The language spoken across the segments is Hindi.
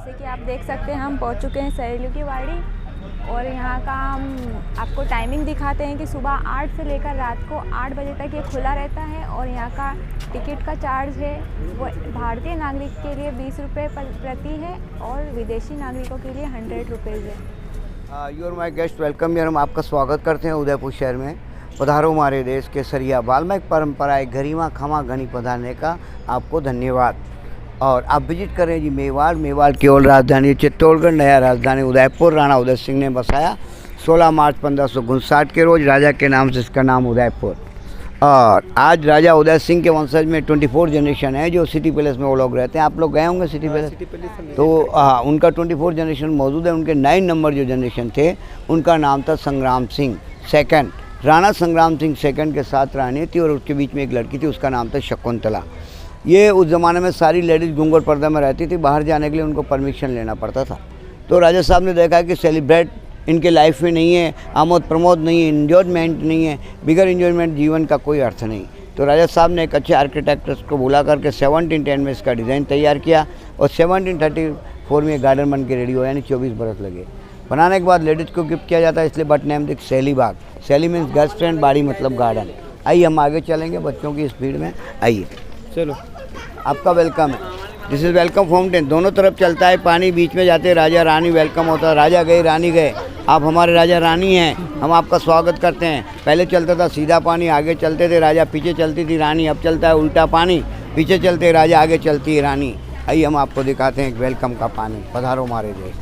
जैसे कि आप देख सकते हैं हम पहुंच चुके हैं सहेलियों की वाड़ी और यहाँ का हम आपको टाइमिंग दिखाते हैं कि सुबह 8 से लेकर रात को 8 बजे तक ये खुला रहता है। और यहाँ का टिकट का चार्ज है वो भारतीय नागरिक के लिए 20 रुपये प्रति है और विदेशी नागरिकों के लिए 100 रुपीज़ है। You are my guest welcome यार। हम आपका स्वागत करते हैं उदयपुर शहर में। पधारो हमारे देश के सरिया वाल्मीकि परंपराएं गरिमा खमा घनी पधारने का आपको धन्यवाद। और आप विजिट करें जी मेवाड़ की ओर राजधानी चित्तौड़गढ़, नया राजधानी उदयपुर राणा उदय सिंह ने बसाया 16 मार्च 1559 के रोज़। राजा के नाम से इसका नाम उदयपुर। और आज राजा उदय सिंह के वंशज में 24 जनरेशन है जो सिटी पैलेस में वो लोग रहते हैं। आप लोग गए होंगे सिटी पैलेस? तो उनका 24 जनरेशन मौजूद है। उनके 9 नंबर जो जनरेशन थे उनका नाम था संग्राम सिंह सेकंड। राणा संग्राम सिंह सेकंड के साथ रानी थी और उसके बीच में एक लड़की थी, उसका नाम था शकुंतला। ये उस ज़माने में सारी लेडीज़ घूंघट पर्दा में रहती थी, बाहर जाने के लिए उनको परमिशन लेना पड़ता था। तो राजा साहब ने देखा कि सेलिब्रेट इनके लाइफ में नहीं है, आमोद प्रमोद नहीं है, इन्जॉयमेंट नहीं है, बिगर इन्जॉयमेंट जीवन का कोई अर्थ नहीं। तो राजा साहब ने एक अच्छे आर्किटेक्ट्स को बुला करके 1710 में इसका डिज़ाइन तैयार किया और 1734 में गार्डन बन के रेडी हो, यानी 24 बरस लगे। बनाने के बाद लेडीज़ को गिफ्ट किया जाता है, इसलिए but name Saheli Bagh. Saheli means girls friend, बाड़ी मतलब गार्डन। आइए हम आगे चलेंगे बच्चों की स्पीड में। आइए चलो, आपका वेलकम है। This is welcome fountain. दोनों तरफ चलता है पानी, बीच में जाते राजा रानी वेलकम होता है। राजा गए रानी गए, आप हमारे राजा रानी हैं, हम आपका स्वागत करते हैं। पहले चलता था सीधा पानी, आगे चलते थे राजा, पीछे चलती थी रानी। अब चलता है उल्टा पानी, पीछे चलते राजा, आगे चलती है रानी। आइए हम आपको दिखाते हैं वेलकम का पानी। पधारो हमारे देश।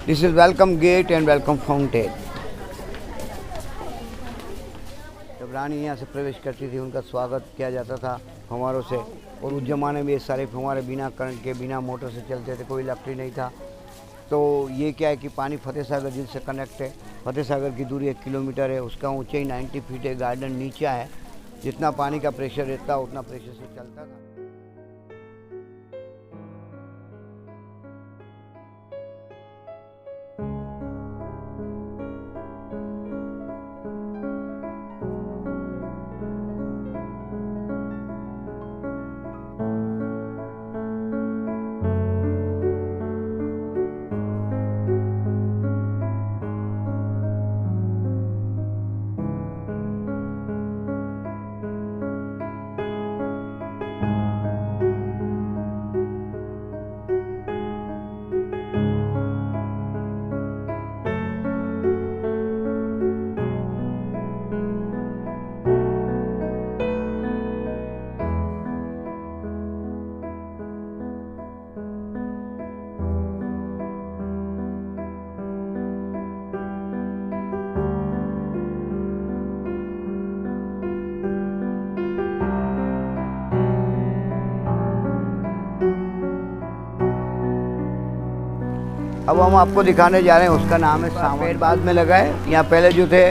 This is welcome gate and welcome fountain. जब रानी यहाँ से प्रवेश करती थी उनका स्वागत किया जाता था फव्वारों से। और उस ज़माने में ये सारे फव्वारे बिना करंट के, बिना मोटर से चलते थे, कोई इलेक्ट्रिक नहीं था। तो ये क्या है कि पानी फतेह सागर झील से कनेक्ट है। फतेह सागर की दूरी 1 किलोमीटर है, उसका ऊंचाई 90 फीट है, गार्डन नीचा है। जितना पानी का प्रेशर रहता उतना प्रेशर से चलता था। अब हम आपको दिखाने जा रहे हैं, उसका नाम है सावन। पेड़ बाद में लगा है। यहाँ पहले जो थे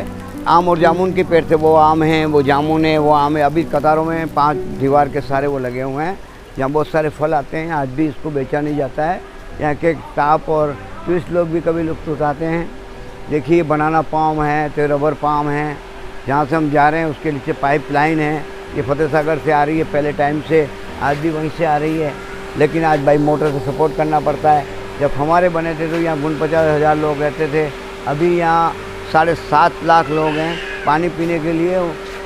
आम और जामुन के पेड़ थे, वो आम हैं, वो जामुन है, वो आम है। अभी कतारों में 5 दीवार के सारे वो लगे हुए हैं। यहाँ बहुत सारे फल आते हैं, आज भी इसको बेचा नहीं जाता है। यहाँ के स्टाफ और टूरिस्ट लोग भी कभी लुत्फ़ उठाते हैं। देखिए बनाना पाम है, तो रबर पाम है। जहाँ से हम जा रहे हैं उसके नीचे पाइप लाइन है, ये फतेह सागर से आ रही है पहले टाइम से, आज भी वहीं से आ रही है। लेकिन आज बाई मोटर से सपोर्ट करना पड़ता है। जब हमारे बने थे तो यहाँ 49,000 लोग रहते थे। अभी यहाँ 7.5 लाख लोग हैं। पानी पीने के लिए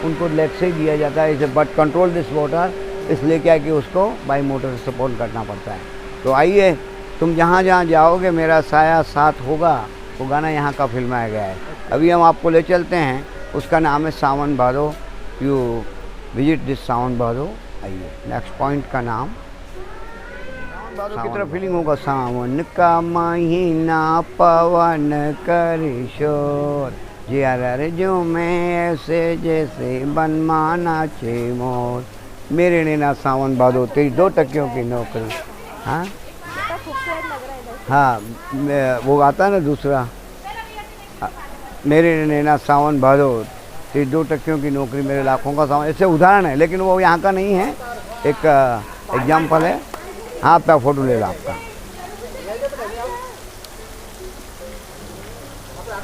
उनको लेक से ही दिया जाता है इसे, बट कंट्रोल दिस वाटर, इसलिए क्या कि उसको बाई मोटर से सपोर्ट करना पड़ता है। तो आइए, तुम जहाँ जहाँ जाओगे मेरा साया साथ होगा, वो गाना यहाँ का फिल्माया गया है। अभी हम आपको ले चलते हैं, उसका नाम है सावन भादो। यू विजिट दिस सावन भादो। आइए, नेक्स्ट पॉइंट का नाम भादो की तरफ फीलिंग होगा। सावन का महीना पवन करे शोर, जिया जो मैं ऐसे जैसे बनमाना चे मोर, मेरे नैना सावन भादो तेरी 2 टकियों की नौकरी। हाँ हाँ, वो आता है ना दूसरा, मेरे नैना सावन भादो तेरी 2 टकियों की नौकरी, मेरे लाखों का सावन। ऐसे उदाहरण है, लेकिन वो यहाँ का नहीं है, एक एग्जाम्पल है। हाँ, आपका फ़ोटो ले लो आपका।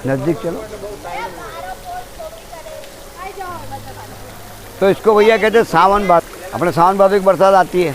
नज़दीक चलो। तो इसको भैया कहते हैं सावन भादो। अपने सावन भादो की बरसात आती है,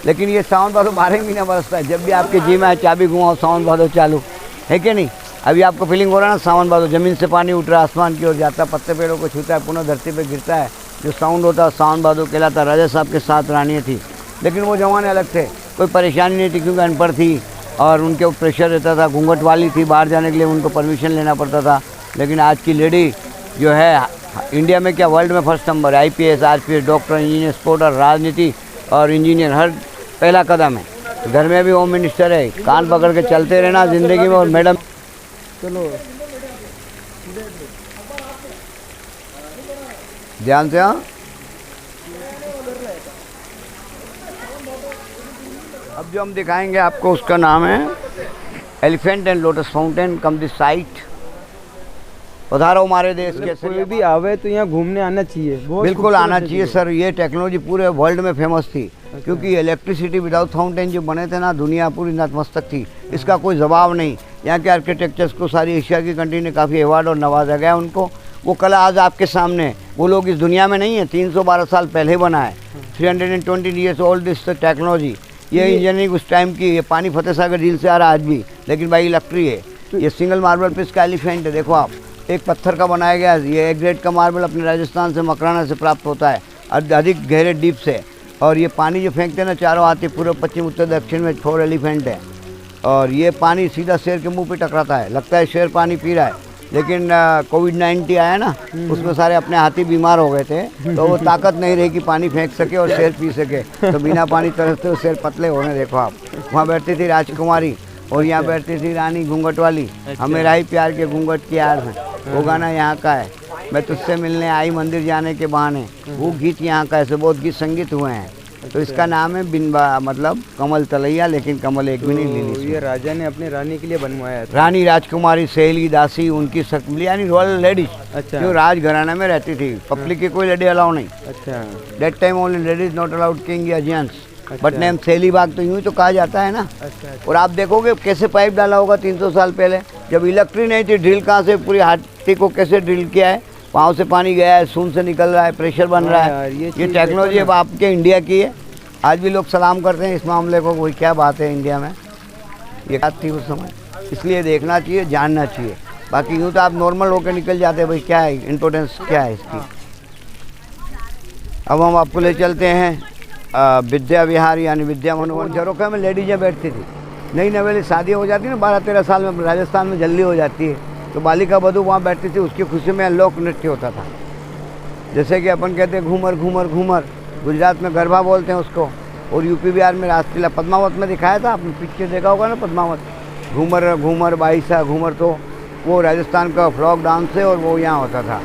लेकिन ये सावन भादो 12 महीने बरसता है। जब भी आपके जी में चाबी घुमाओ सावन भादो चालू है कि नहीं। अभी आपको फीलिंग हो रहा है ना, सावन भादो ज़मीन से पानी उठ रहा है, आसमान की ओर जाता है, पत्ते पेड़ों को छूता है, पुनः धरती पे गिरता है, जो साउंड होता है सावन भादो कहलाता। राजा साहब के 7 रानियाँ थी, लेकिन वो जमाने अलग थे, कोई परेशानी नहीं थी क्योंकि अनपढ़ थी और उनके ऊपर प्रेशर रहता था। घूंघट वाली थी, बाहर जाने के लिए उनको परमिशन लेना पड़ता था। लेकिन आज की लेडी जो है इंडिया में क्या वर्ल्ड में फर्स्ट नंबर है। IPS, RPS, doctor, engineer, Sportster, राजनीति और इंजीनियर हर पहला कदम है। घर में भी होम मिनिस्टर है। कान पकड़ के चलते रहना ज़िंदगी में। और मैडम चलो ध्यान से। हाँ, अब जो हम दिखाएंगे आपको उसका नाम है elephant and lotus fountain come this site. पधारो हमारे देश के। कोई भी आवे तो यहाँ घूमने आना चाहिए। बिल्कुल आना चाहिए सर। ये टेक्नोलॉजी पूरे वर्ल्ड में फेमस थी। क्योंकि इलेक्ट्रिसिटी विदाउट फाउंटेन जो बने थे ना, दुनिया पूरी नतमस्तक थी। इसका कोई जवाब नहीं। यहाँ के आर्किटेक्चर्स को सारी एशिया की कंट्री ने काफ़ी अवार्ड और नवाजा गया उनको। वो कला आज आपके सामने। वो लोग इस दुनिया में नहीं है, 312 साल पहले बना है। 320 ईयर्स ओल्ड दिस टेक्नोलॉजी। ये इंजीनियरिंग उस टाइम की। ये पानी फतेह सागर झील से आ रहा आज भी, लेकिन भाई इलेक्ट्रिक है। ये सिंगल मार्बल पीस का एलिफेंट है। देखो आप, एक पत्थर का बनाया गया। ये एक ग्रेड का मार्बल अपने राजस्थान से मकराना से प्राप्त होता है, अधिक गहरे डीप से। और ये पानी जो फेंकते हैं ना, चारों हाथी पूर्व पश्चिम उत्तर दक्षिण में 4 एलिफेंट है। और ये पानी सीधा शेर के मुंह पे टकराता है। लगता है शेर पानी पी रहा है, लेकिन कोविड-19 आया ना, उसमें सारे अपने हाथी बीमार हो गए थे, तो वो ताकत नहीं रही कि पानी फेंक सके और शेर पी सके, तो बिना पानी तरसते हुए शेर पतले हो रहे। देखो आप, वहाँ बैठती थी राजकुमारी और यहाँ बैठती थी रानी घूंघट वाली। हमें राही प्यार के घूंघट की यार में, वो गाना यहाँ का है। मैं तुझसे मिलने आई मंदिर जाने के बहाने, वो गीत यहाँ का। ऐसे बहुत गीत संगीत हुए हैं। तो इसका नाम है मतलब कमल तलैया, लेकिन कमल एक भी नहीं ली। ये राजा ने अपनी रानी के लिए बनवाया था। रानी राजकुमारी सहेली दासी उनकी सकली, यानी रॉयल लेडीज। अच्छा। जो राजघराना में रहती थी। पब्लिक की कोई लेडी अलाउ नहीं। अच्छा। That time only ladies not allowed king या जेंट्स। बट नेम सहेली बाग तो यूँ ही तो कहा जाता है ना। अच्छा। और आप देखोगे कैसे पाइप डाला होगा 300 साल पहले, जब इलेक्ट्रिक नहीं थी। ड्रिल कहाँ से, पूरी हाथी को कैसे ड्रिल किया है, पाँव से पानी गया है, सून से निकल रहा है, प्रेशर बन रहा है। ये टेक्नोलॉजी अब आपके इंडिया की है। आज भी लोग सलाम करते हैं इस मामले को। कोई क्या बात है इंडिया में, ये बात थी उस समय। इसलिए देखना चाहिए, जानना चाहिए। बाकी यूँ तो आप नॉर्मल होकर निकल जाते हैं, भाई क्या है इम्पोर्टेंस क्या है इसकी। अब हम आपको ले चलते हैं विद्या विहार, यानी विद्या मनोहर। झरोखे में लेडीजें बैठती थी। नई नवेली शादी हो जाती है ना, 12-13 साल में राजस्थान में जल्दी हो जाती है, तो बालिका वधू वहाँ बैठती थी। उसकी खुशी में लोक नृत्य होता था। जैसे कि अपन कहते हैं घूमर घूमर घूमर, गुजरात में गरबा बोलते हैं उसको। और यूपी बिहार में रासलीला, पद्मावत में दिखाया था आपने, पिक्चर देखा होगा ना पद्मावत। घूमर घूमर बाईसा घूमर, तो वो राजस्थान का फ्लॉक डांस है और वो यहाँ होता था।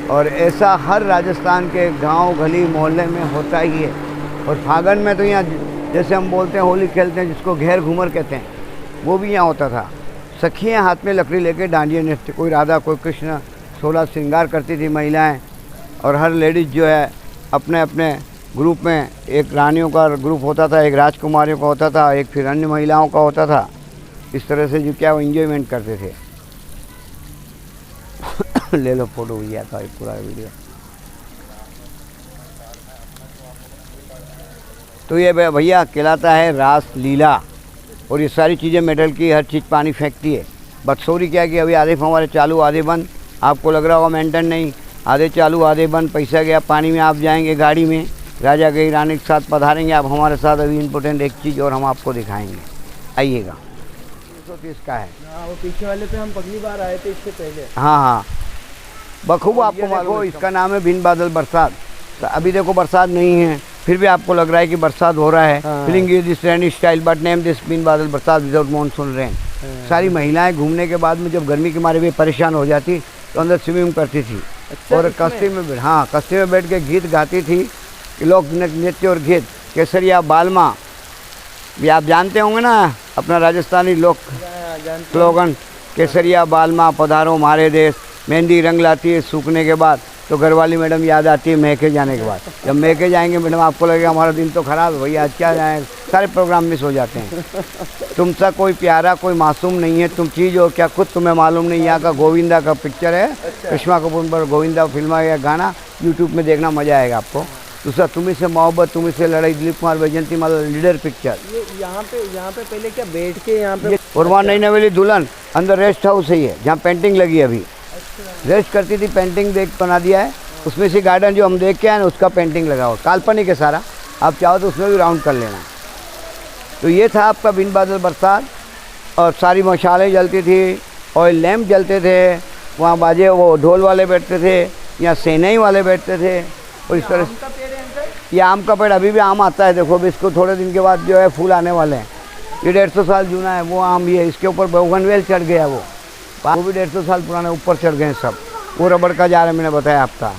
और ऐसा हर राजस्थान के गांव गली मोहल्ले में होता ही है। और फागन में तो यहाँ जैसे हम बोलते हैं होली खेलते हैं, जिसको घेर घूमर कहते हैं, वो भी यहाँ होता था। सखियाँ हाथ में लकड़ी लेके डांडिया नृत्य, कोई राधा कोई कृष्ण, 16 श्रृंगार करती थी महिलाएँ। और हर लेडीज़ जो है अपने अपने ग्रुप में, एक रानियों का ग्रुप होता था, एक राजकुमारियों का होता था, एक फिर अन्य महिलाओं का होता था। इस तरह से जो क्या वो इंजॉयमेंट करते थे। ले लो फोटो भैया का पूरा वीडियो। तो ये भैया कहलाता है रास लीला। और ये सारी चीज़ें मेटल की, हर चीज़ पानी फेंकती है। बट सॉरी क्या कि अभी आधे हमारे चालू आधे बंद। आपको लग रहा होगा मेंटेन नहीं, आधे चालू आधे बंद। पैसा गया पानी में। आप जाएंगे गाड़ी में, राजा गई रानी के साथ पधारेंगे आप हमारे साथ। अभी इम्पोर्टेंट एक चीज़ और हम आपको दिखाएंगे, आइएगा। 130 का है। वो पीछे वाले पे हम पहली बार आए थे, इससे पहले। हाँ, बखूब आपको मालूम। इसका नाम है बिन बादल बरसात। तो अभी देखो बरसात नहीं है, फिर भी आपको लग रहा है कि बरसात हो रहा है। Feeling is this rainy style but name this बिन बादल बरसात विदाउट मानसून रेन। सारी महिलाएं घूमने के बाद में जब गर्मी के मारे भी परेशान हो जाती तो अंदर स्विमिंग करती थी। अच्छा, और कश्ती में, हाँ, कश्ती में बैठ के गीत गाती थी, लोक नृत्य और गीत। केसरिया बालमा भी आप जानते होंगे ना, अपना राजस्थानी लोक स्लोगन। केसरिया बालमा पधारो हमारे देश। मेहंदी रंग लाती है सूखने के बाद, तो घरवाली मैडम याद आती है मैके जाने के बाद। जब मैके जाएंगे मैडम आपको लगेगा हमारा दिन तो ख़राब है भैया, आज क्या जाए, सारे प्रोग्राम मिस हो जाते हैं। तुमसा कोई प्यारा कोई मासूम नहीं है, तुम चीज़ हो क्या खुद तुम्हें मालूम नहीं। यहाँ का गोविंदा का पिक्चर है। करिश्मा कपूर पर गोविंदा फिल्म या गाना यूट्यूब में देखना, मज़ा आएगा आपको। दूसरा तुम्ही से मोहब्बत, तुम्ही से लड़ाई, दिलीप कुमार वैजयंती माला लीडर पिक्चर। ये यहाँ पे पहले क्या बैठ के यहाँ पे और वहाँ नई नवेली दुल्हन अंदर रेस्ट हाउस ही है जहाँ पेंटिंग लगी है अभी। रेस्ट करती थी, पेंटिंग देख बना दिया है उसमें से। गार्डन जो हम देख के आए ना उसका पेंटिंग लगा हुआ, काल्पनिक है सारा। आप चाहो तो उसमें भी राउंड कर लेना। तो ये था आपका बिन बादल बरसात। और सारी मशालें जलती थी, ऑयल लैम्प जलते थे, वहाँ बाजे वो ढोल वाले बैठते थे, यहाँ सेनई वाले बैठते थे। और इस तरह ये आम का पेड़ अभी भी आम आता है। देखो अभी इसको थोड़े दिन के बाद जो है फूल आने वाले हैं। ये 150 साल जूना है वो आम। ये इसके ऊपर बोगनवेल चढ़ गया, वो भी 150 साल पुराने ऊपर चढ़ गए सब। वो रबड़ का जार है, मैंने बताया आपका।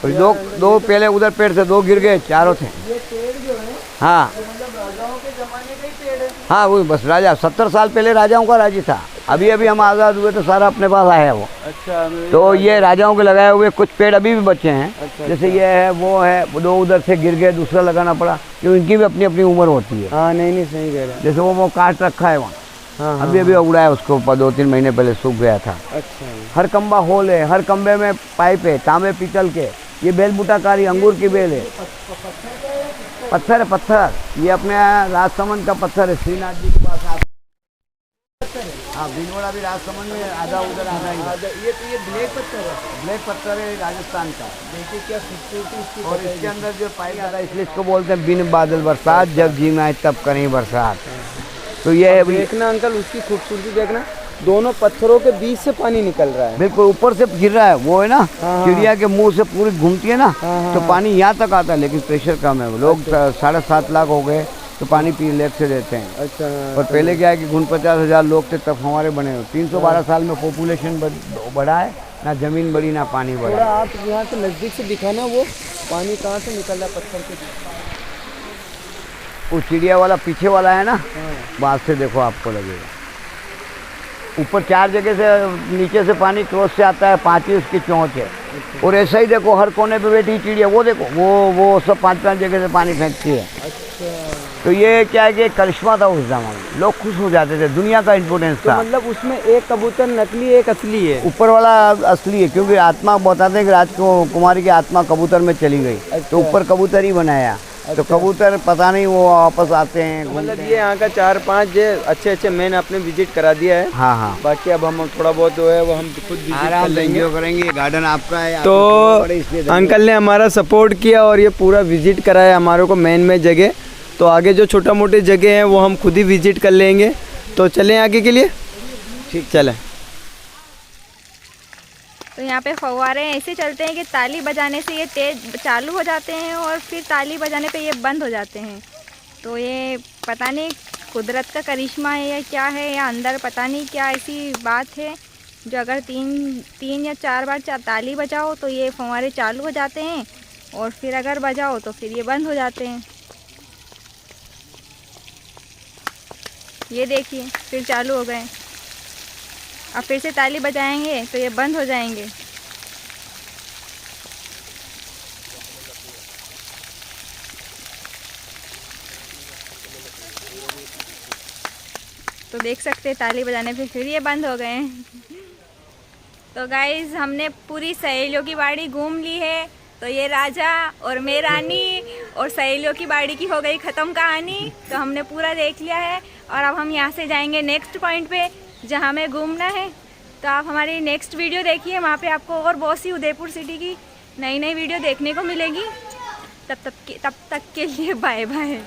और दो पहले उधर पेड़ थे, 2 गिर गए, 4 थे। ये पेड़ जो है हाँ मतलब राजाओं के जमाने का ही पेड़ है। हाँ, वो बस राजा 70 साल पहले राजाओं का राज्य था। अभी अभी हम आज़ाद हुए तो सारा अपने पास आया वो। अच्छा, तो ये राजाओं के लगाए हुए कुछ पेड़ अभी भी बचे हैं। अच्छा, जैसे ये है, वो है, 2 उधर से गिर गए, दूसरा लगाना पड़ा, क्योंकि इनकी भी अपनी अपनी उम्र होती है। हाँ नहीं सही कह रहे हैं। जैसे वो काट रखा है वहाँ। हाँ, अभी अभी उड़ाया उसको, 2-3 महीने पहले सूख गया था। अच्छा, हर खंबा होल है, हर खंबे में पाइप है, तांबे पीतल के। ये बेल बूटाकारी अंगूर की बेल है। पत्थर है, पत्थर। ये अपने राजसमंद का पत्थर है, श्रीनाथ जी के पास। हाँ, भीलवाड़ा भी राजसमंद में, आधा उधर आधा इधर। ये ब्लैक पत्थर है। ब्लैक पत्थर है राजस्थान का। देखिए क्या खूबसूरती इसकी। और इसके अंदर जो पाइप आता है, इसलिए इसको बोलते हैं बिन बादल बरसात, जब जीना है तब करें बरसात। तो ये है, देखना अंकल उसकी खूबसूरती देखना, दोनों पत्थरों के बीच से पानी निकल रहा है। बिल्कुल ऊपर से गिर रहा है। वो है ना, हाँ। चिड़िया के मुंह से पूरी घूमती है ना, हाँ। तो पानी यहाँ तक आता है, लेकिन प्रेशर कम है। लोग 7.5 लाख हो गए तो पानी पी लेक से देते हैं। अच्छा, और पहले क्या है कि 49,000 लोग थे तब हमारे बने हो। 312 साल में पॉपुलेशन बढ़ा है, ना ज़मीन बढ़ी ना पानी बढ़ा। थोड़ा आप यहाँ से नज़दीक से दिखाना, वो पानी कहाँ से निकल रहा है पत्थर के। वो चिड़िया वाला पीछे वाला है ना, वहाँ से देखो आपको लगेगा। ऊपर 4 जगह से, नीचे से पानी क्रॉस से आता है, 5 ही उसकी चोंच है। और ऐसा ही देखो हर कोने पे बैठी चिड़िया, वो देखो वो सब 5-5 जगह से पानी फेंकती है। अच्छा, तो ये क्या है कि करिश्मा था उस जमाने में, लोग खुश हो जाते थे, दुनिया का इम्पोर्टेंस तो था। मतलब उसमें एक कबूतर नकली एक असली है। ऊपर वाला असली है, क्योंकि आत्मा बताते हैं कि राजकुमारी की आत्मा कबूतर में चली गई। तो ऊपर कबूतर ही बनाया। तो कबूतर पता नहीं वो वापस आते हैं। मतलब ये यहाँ का 4-5 अच्छे मैंने आपने विजिट करा दिया है। हाँ। बाकी अब हम थोड़ा बहुत जो है वो हम खुद विजिट कर आराम से लेंगे। एंजॉय करेंगे। गार्डन आपका है। तो अंकल ने हमारा सपोर्ट किया और ये पूरा विजिट कराया हमारे को मेन जगह। तो आगे जो छोटा मोटे जगह हैं वो हम खुद ही विजिट कर लेंगे। तो चलें आगे के लिए। ठीक, चलें। तो यहाँ पे फव्वारे ऐसे चलते हैं कि ताली बजाने से ये तेज चालू हो जाते हैं और फिर ताली बजाने पे ये बंद हो जाते हैं। तो ये पता नहीं कुदरत का करिश्मा है या क्या है, या अंदर पता नहीं क्या ऐसी बात है, जो अगर 3 या 4 बार ताली बजाओ तो ये फव्वारे चालू हो जाते हैं, और फिर अगर बजाओ तो फिर ये बंद हो जाते हैं। ये देखिए फिर चालू हो गए। अब फिर से ताली बजाएंगे तो ये बंद हो जाएंगे। तो देख सकते हैं ताली बजाने पे फिर ये बंद हो गए हैं। तो गाइज हमने पूरी सहेलियों की बाड़ी घूम ली है। तो ये राजा और मैं रानी और सहेलियों की बाड़ी की हो गई ख़त्म कहानी। तो हमने पूरा देख लिया है और अब हम यहाँ से जाएंगे नेक्स्ट पॉइंट पे जहाँ हमें घूमना है। तो आप हमारी नेक्स्ट वीडियो देखिए, वहाँ पे आपको और बहुत सी उदयपुर सिटी की नई वीडियो देखने को मिलेगी। तब तक के लिए बाय बाय।